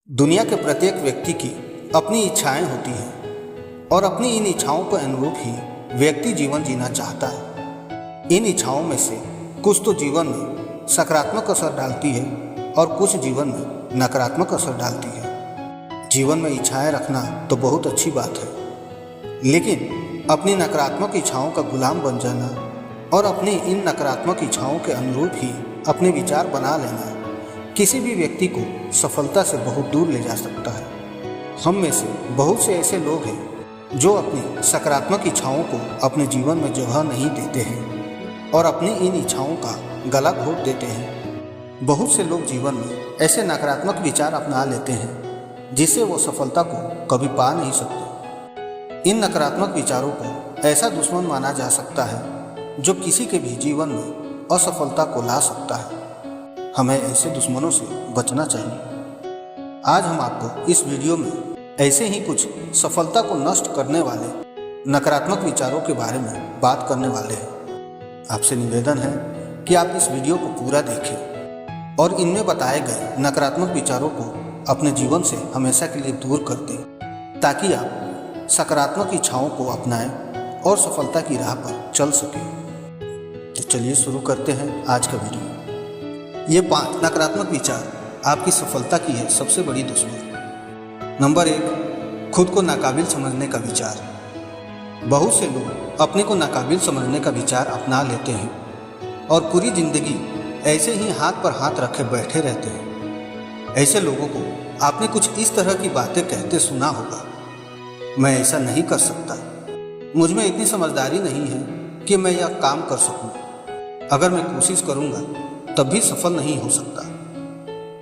दुनिया के प्रत्येक व्यक्ति की अपनी इच्छाएं होती हैं और अपनी इन इच्छाओं के अनुरूप ही व्यक्ति जीवन जीना चाहता है। इन इच्छाओं में से कुछ तो जीवन में सकारात्मक असर डालती है और कुछ जीवन में नकारात्मक असर डालती है। जीवन में इच्छाएं रखना तो बहुत अच्छी बात है, लेकिन अपनी नकारात्मक इच्छाओं का गुलाम बन जाना और अपनी इन नकारात्मक इच्छाओं के अनुरूप ही अपने विचार बना लेना किसी भी व्यक्ति को सफलता से बहुत दूर ले जा सकता है। हम में से बहुत से ऐसे लोग हैं जो अपनी सकारात्मक इच्छाओं को अपने जीवन में जगह नहीं देते हैं और अपनी इन इच्छाओं का गला घोट देते हैं। बहुत से लोग जीवन में ऐसे नकारात्मक विचार अपना लेते हैं जिससे वो सफलता को कभी पा नहीं सकते। इन नकारात्मक विचारों को ऐसा दुश्मन माना जा सकता है जो किसी के भी जीवन में असफलता को ला सकता है। हमें ऐसे दुश्मनों से बचना चाहिए। आज हम आपको इस वीडियो में ऐसे ही कुछ सफलता को नष्ट करने वाले नकारात्मक विचारों के बारे में बात करने वाले हैं। आपसे निवेदन है कि आप इस वीडियो को पूरा देखें और इनमें बताए गए नकारात्मक विचारों को अपने जीवन से हमेशा के लिए दूर कर दें, ताकि आप सकारात्मक इच्छाओं को अपनाएं और सफलता की राह पर चल सकें। तो चलिए शुरू करते हैं आज का वीडियो। ये 5 नकारात्मक विचार आपकी सफलता की है सबसे बड़ी दुश्मन। नंबर 1, खुद को नाकाबिल समझने का विचार। बहुत से लोग अपने को नाकाबिल समझने का विचार अपना लेते हैं और पूरी जिंदगी ऐसे ही हाथ पर हाथ रखे बैठे रहते हैं। ऐसे लोगों को आपने कुछ इस तरह की बातें कहते सुना होगा। मैं ऐसा नहीं कर सकता, मुझ में इतनी समझदारी नहीं है कि मैं यह काम कर सकूं। अगर मैं कोशिश करूंगा तब भी सफल नहीं हो सकता।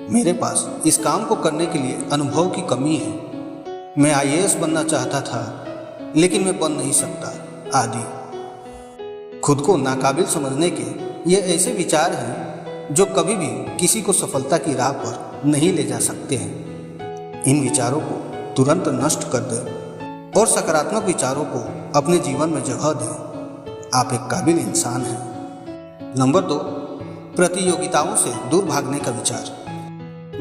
मेरे पास इस काम को करने के लिए अनुभव की कमी है। मैं IAS बनना चाहता था लेकिन मैं बन नहीं सकता, आदि। खुद को नाकाबिल समझने के ये ऐसे विचार हैं जो कभी भी किसी को सफलता की राह पर नहीं ले जा सकते हैं। इन विचारों को तुरंत नष्ट कर दें और सकारात्मक विचारों को अपने जीवन में जगह दें। आप एक काबिल इंसान हैं। नंबर 2, प्रतियोगिताओं से दूर भागने का विचार।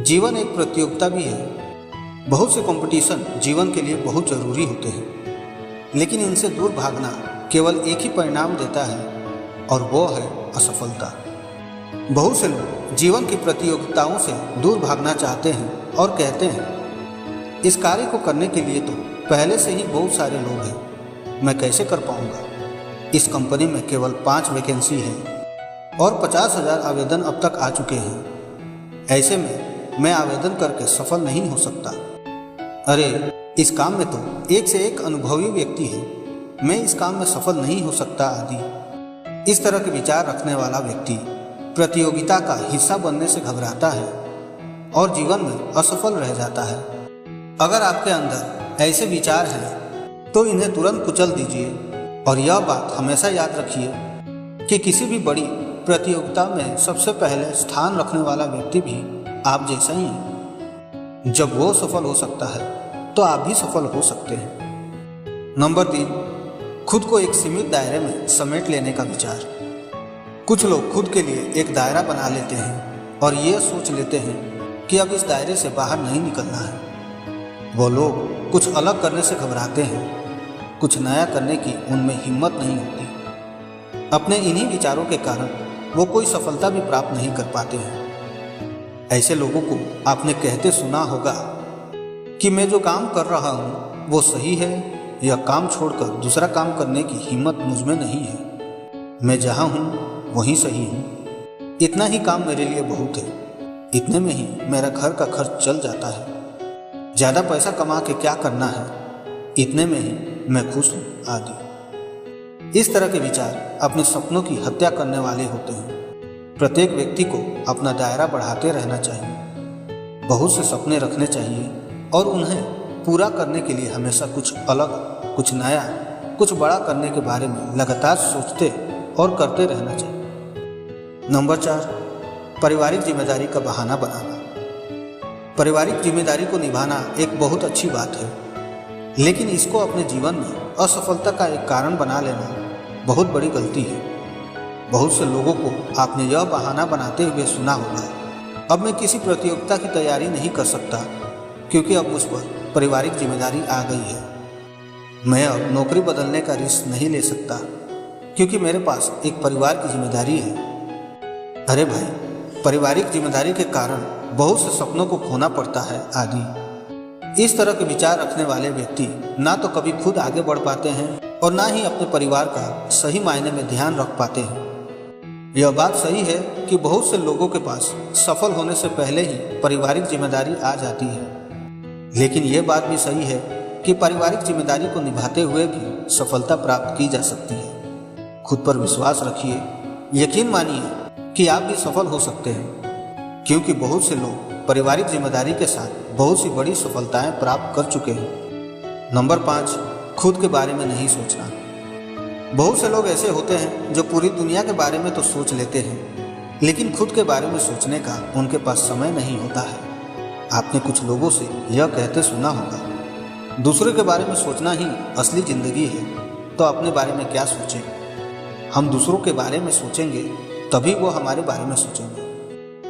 जीवन एक प्रतियोगिता भी है। बहुत से कंपटीशन जीवन के लिए बहुत जरूरी होते हैं, लेकिन इनसे दूर भागना केवल एक ही परिणाम देता है और वो है असफलता। बहुत से लोग जीवन की प्रतियोगिताओं से दूर भागना चाहते हैं और कहते हैं, इस कार्य को करने के लिए तो पहले से ही बहुत सारे लोग हैं, मैं कैसे कर पाऊंगा। इस कंपनी में केवल 5 वैकेंसी है और 50,000 आवेदन अब तक आ चुके हैं। ऐसे में मैं आवेदन करके सफल नहीं हो सकता। अरे, इस काम में तो एक से एक अनुभवी व्यक्ति है, मैं इस काम में सफल नहीं हो सकता, आदि। इस तरह के विचार रखने वाला व्यक्ति प्रतियोगिता का हिस्सा बनने से घबराता है और जीवन में असफल रह जाता है। अगर आपके अंदर ऐसे विचार हैं तो इन्हें तुरंत कुचल दीजिए और यह बात हमेशा याद रखिए कि किसी भी बड़ी प्रतियोगिता में सबसे पहले स्थान रखने वाला व्यक्ति भी आप जैसा ही है। जब वो सफल हो सकता है तो आप भी सफल हो सकते हैं। नंबर 3, खुद को एक सीमित दायरे में समेट लेने का विचार। कुछ लोग खुद के लिए एक दायरा बना लेते हैं और ये सोच लेते हैं कि अब इस दायरे से बाहर नहीं निकलना है। वो लोग कुछ अलग करने से घबराते हैं, कुछ नया करने की उनमें हिम्मत नहीं होती। अपने इन्हीं विचारों के कारण वो कोई सफलता भी प्राप्त नहीं कर पाते हैं। ऐसे लोगों को आपने कहते सुना होगा कि मैं जो काम कर रहा हूँ वो सही है, यह काम छोड़कर दूसरा काम करने की हिम्मत मुझ में नहीं है, मैं जहाँ हूँ वहीं सही हूँ, इतना ही काम मेरे लिए बहुत है, इतने में ही मेरा घर का खर्च चल जाता है, ज़्यादा पैसा कमा के क्या करना है, इतने में ही मैं खुश हूँ, आदि। इस तरह के विचार अपने सपनों की हत्या करने वाले होते हैं। प्रत्येक व्यक्ति को अपना दायरा बढ़ाते रहना चाहिए, बहुत से सपने रखने चाहिए और उन्हें पूरा करने के लिए हमेशा कुछ अलग, कुछ नया, कुछ बड़ा करने के बारे में लगातार सोचते और करते रहना चाहिए। नंबर 4, पारिवारिक जिम्मेदारी का बहाना बनाना। पारिवारिक जिम्मेदारी को निभाना एक बहुत अच्छी बात है, लेकिन इसको अपने जीवन में असफलता का एक कारण बना लेना बहुत बड़ी गलती है। बहुत से लोगों को आपने यह बहाना बनाते हुए सुना होगा, अब मैं किसी प्रतियोगिता की तैयारी नहीं कर सकता, क्योंकि अब मुझ पर पारिवारिक जिम्मेदारी आ गई है। मैं अब नौकरी बदलने का रिस्क नहीं ले सकता क्योंकि मेरे पास एक परिवार की जिम्मेदारी है। अरे भाई, पारिवारिक जिम्मेदारी के कारण बहुत से सपनों को खोना पड़ता है आदि। इस तरह के विचार रखने वाले व्यक्ति ना तो कभी खुद आगे बढ़ पाते हैं और ना ही अपने परिवार का सही मायने में ध्यान रख पाते हैं। यह बात सही है कि बहुत से लोगों के पास सफल होने से पहले ही पारिवारिक जिम्मेदारी आ जाती है, लेकिन यह बात भी सही है कि पारिवारिक जिम्मेदारी को निभाते हुए भी सफलता प्राप्त की जा सकती है। खुद पर विश्वास रखिए, यकीन मानिए कि आप भी सफल हो सकते हैं, क्योंकि बहुत से लोग पारिवारिक जिम्मेदारी के साथ बहुत सी बड़ी सफलताएं प्राप्त कर चुके हैं। नंबर 5, खुद के बारे में नहीं सोचना। बहुत से लोग ऐसे होते हैं जो पूरी दुनिया के बारे में तो सोच लेते हैं, लेकिन खुद के बारे में सोचने का उनके पास समय नहीं होता है। आपने कुछ लोगों से यह कहते सुना होगा, दूसरे के बारे में सोचना ही असली जिंदगी है, तो अपने बारे में क्या सोचें। हम दूसरों के बारे में सोचेंगे तभी वो हमारे बारे में सोचेंगे।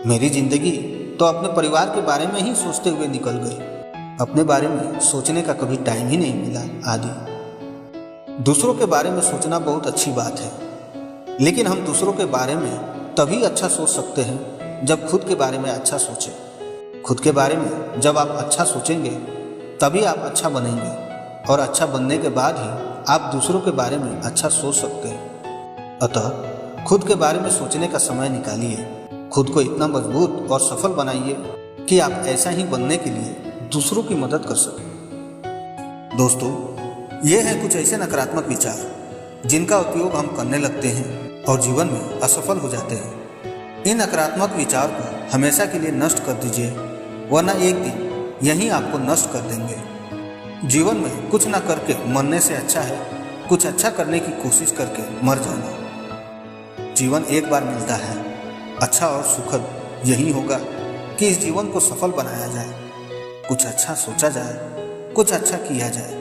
मेरी जिंदगी तो अपने परिवार के बारे में ही सोचते हुए निकल गई, अपने बारे में सोचने का कभी टाइम ही नहीं मिला आदि। दूसरों के बारे में सोचना बहुत अच्छी बात है, लेकिन हम दूसरों के बारे में तभी अच्छा सोच सकते हैं जब खुद के बारे में अच्छा सोचें। खुद के बारे में जब आप अच्छा सोचेंगे तभी आप अच्छा बनेंगे, और अच्छा बनने के बाद ही आप दूसरों के बारे में अच्छा सोच सकते हैं। अतः खुद के बारे में सोचने का समय निकालिए, खुद को इतना मजबूत और सफल बनाइए कि आप ऐसा ही बनने के लिए दूसरों की मदद कर सकें। दोस्तों, ये हैं कुछ ऐसे नकारात्मक विचार जिनका उपयोग हम करने लगते हैं और जीवन में असफल हो जाते हैं। इन नकारात्मक विचार को हमेशा के लिए नष्ट कर दीजिए, वरना एक दिन यही आपको नष्ट कर देंगे। जीवन में कुछ ना करके मरने से अच्छा है कुछ अच्छा करने की कोशिश करके मर जाना। जीवन एक बार मिलता है, अच्छा और सुखद यही होगा कि इस जीवन को सफल बनाया जाए, कुछ अच्छा सोचा जाए, कुछ अच्छा किया जाए।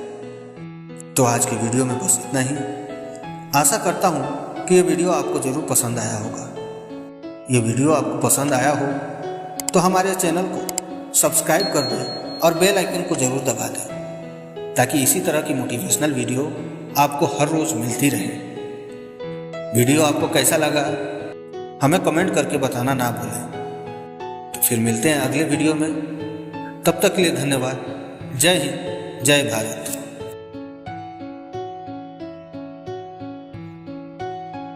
तो आज की वीडियो में बस इतना ही। आशा करता हूँ कि ये वीडियो आपको ज़रूर पसंद आया होगा। ये वीडियो आपको पसंद आया हो तो हमारे चैनल को सब्सक्राइब कर दें और बेल आइकन को ज़रूर दबा दें, ताकि इसी तरह की मोटिवेशनल वीडियो आपको हर रोज़ मिलती रहे। वीडियो आपको कैसा लगा हमें कमेंट करके बताना ना भूलें। तो फिर मिलते हैं अगले वीडियो में, तब तक के लिए धन्यवाद। जय हिंद, जय भारत।